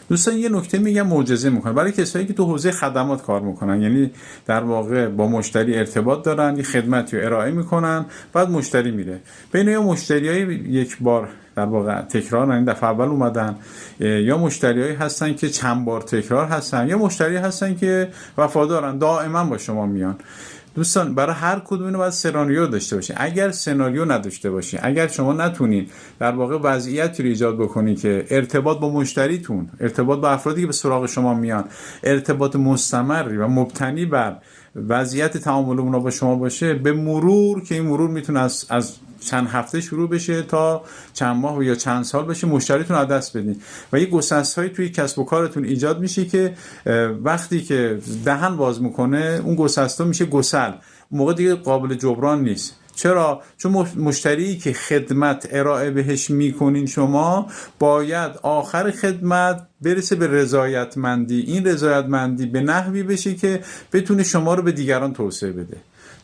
دوستان یه نکته میگم معجزه میکنه برای کسایی که تو حوزه خدمات کار میکنن، یعنی در واقع با مشتری ارتباط دارن، یه خدمتی رو ارائه میکنن، بعد مشتری میره. بین یا مشتریای یک بار در واقع تکرار، یعنی دفعه اول اومدن، یا مشتریایی هستن که چند بار تکرار هستن، یا مشتری هستن که وفادارن، دائما با شما میان. دوستان برای هر کدوم اینو باید سناریو داشته باشین. اگر سناریو نداشته باشین، اگر شما نتونین در واقع وضعیتی رو ایجاد بکنین که ارتباط با مشتریتون، ارتباط با افرادی که به سراغ شما میان، ارتباط مستمری و مبتنی بر وضعیت تعامل اونا با شما باشه، به مرور که این مرور میتونه از چند هفته شروع بشه تا چند ماه یا چند سال بشه، مشتریتون از دست بدین و یه گسست‌هایی توی کسب و کارتون ایجاد میشه که وقتی که دهن باز میکنه اون گسست‌ها میشه گسل، اون موقع دیگه قابل جبران نیست. چرا؟ چون مشتری که خدمت ارائه بهش میکنین شما باید آخر خدمت برسه به رضایتمندی. این رضایتمندی به نحوی بشه که بتونه شما رو به دیگران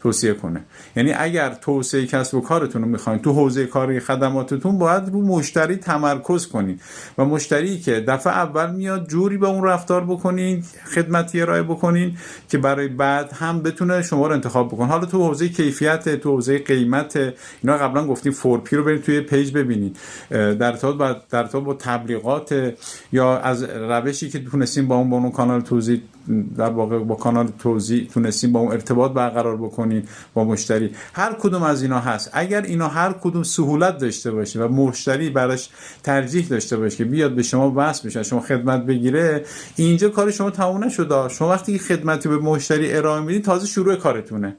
توصیه کنه. یعنی اگر توسعه کسب و کارتون رو میخواین تو حوزه کاری خدماتتون، باید رو مشتری تمرکز کنین و مشتری که دفعه اول میاد جوری با اون رفتار بکنین، خدمتی ارائه بکنین که برای بعد هم بتونه شما رو انتخاب بکنه. حالا تو حوزه کیفیت، تو حوزه قیمت، اینا قبلا گفتیم 4P رو برید توی پیج ببینید، در ارتباط با تبلیغات یا از روشی که تونستیم با اون کانال توضیح، در واقع با کانال توضیح تونستیم با اون ارتباط برقرار بکنیم با مشتری. هر کدوم از اینا هست. اگر اینا هر کدوم سهولت داشته باشه و مشتری براش ترجیح داشته باشه که بیاد به شما وصل بشه، شما خدمت بگیره، اینجا کار شما تموم نشده. شما وقتی که خدمتی به مشتری ارائه میدین تازه شروع کارتونه،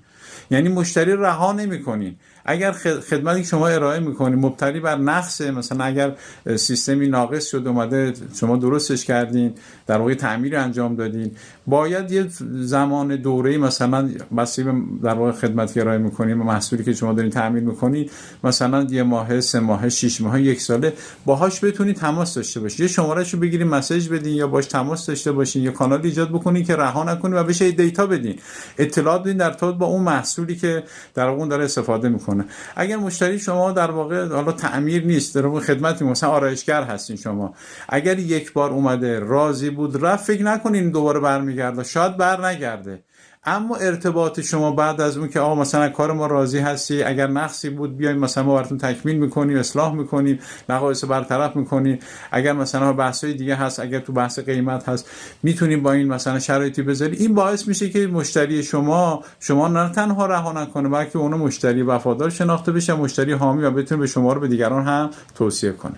یعنی مشتری رها نمی‌کنین. اگر خدمتی که شما ارائه میکنید مبتنی بر نقصه، مثلا اگر سیستمی ناقص شد اومده شما درستش کردین، در واقع تعمیر انجام دادین، باید یه زمان دوره‌ای مثلا بسیار در واقع خدمتی ارائه میکنید و محصولی که شما دارین تعمیر میکنید، مثلا یه ماه، 3 ماه، 6 ماه، 1 ساله باهاش بتونید تماس داشته باشید. یه شمارهشو بگیرید، مسیج بدین یا باهاش تماس داشته باشین، یا کانال ایجاد بکنید که رها نکنید و بهش دیتا بدین، اطلاعات بدین در ارتباط با اون محصولی که در واقع داره استفاده میکنه. اگر مشتری شما در واقع حالا تعمیر نیست، در واقع خدمتی مثلا آرایشگر هستین شما، اگر یک بار اومده راضی بود رفت، فکر نکنین دوباره برمیگرده، شاید برنگرده. اما ارتباط شما بعد از اون که آقا مثلا کار ما راضی هستی، اگر نقصی بود بیایم مثلا ما براتون تکمیل میکنیم، اصلاح میکنیم، نقایص برطرف میکنیم، اگر مثلا بحثای دیگه هست، اگر تو بحث قیمت هست میتونیم با این مثلا شرایطی بذاریم. این باعث میشه که مشتری شما نه تنها رها نکنه، بلکه اون مشتری وفادار شناخته بشه، مشتری حامی، و بتونه به شما رو به دیگران هم توصیه کنه.